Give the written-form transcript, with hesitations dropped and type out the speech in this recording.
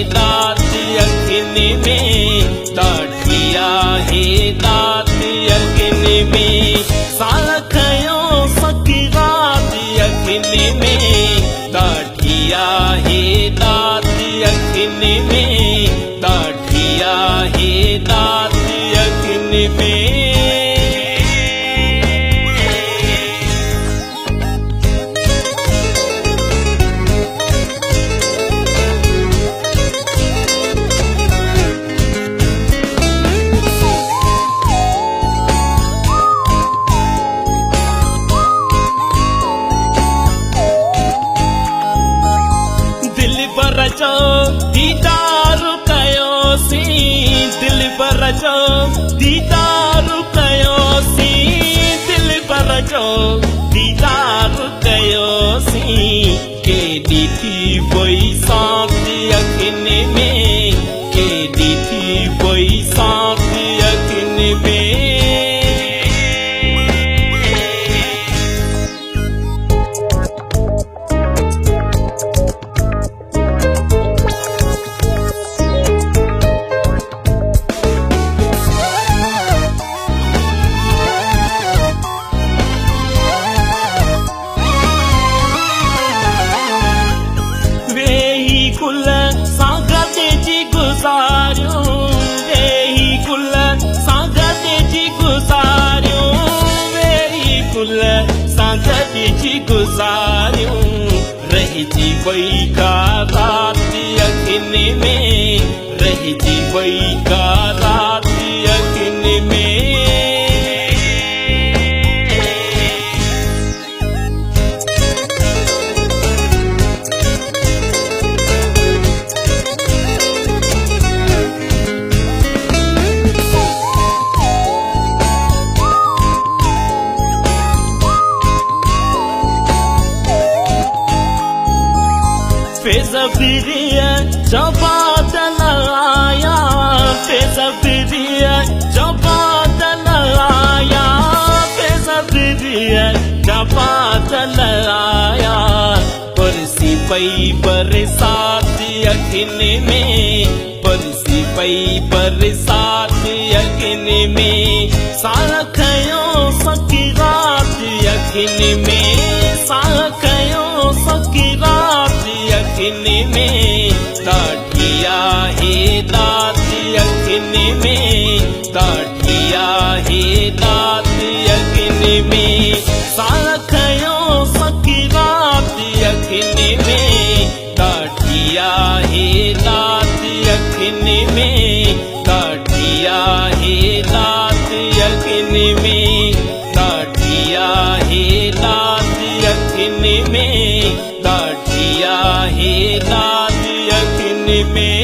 दात यखिन में, दाढ़िया है दात यखिन में, साह खयो सकी रात यखिन में, दाढ़िया है दात यखिन में, दाढ़िया है दात यखिन में। जो दीदार कयोसी, दिल पर जो दीदार कयोसी, दिल पर जो दीदार कयोसी, के दी थी कोई साथ यखिन में, के दी थी कोई साथ यखिन में। गुजारूं रही जी कोई का रात यखिन में, रही जी कोई का रात यखिन में। फेज़बिरिया जब बादल आया, फेज़बिरिया जब बादल आया, फेज़बिरिया जब बादल आया, बरसी पई बरसात यखिन में, बरसी पई बरसात यखिन में, साह खयो सकी रात यखिन में, साह खयो सकी रात यखिन में, दाढ़िया है दात यखिन में, दाढ़िया है दात यखिन में, साह खयो सकी रात यखिन में, दाढ़िया है दात यखिन में, दाढ़िया है दात यखिन में, दाढ़िया है दात यखिन में, दाढ़िया है दात यखिन में।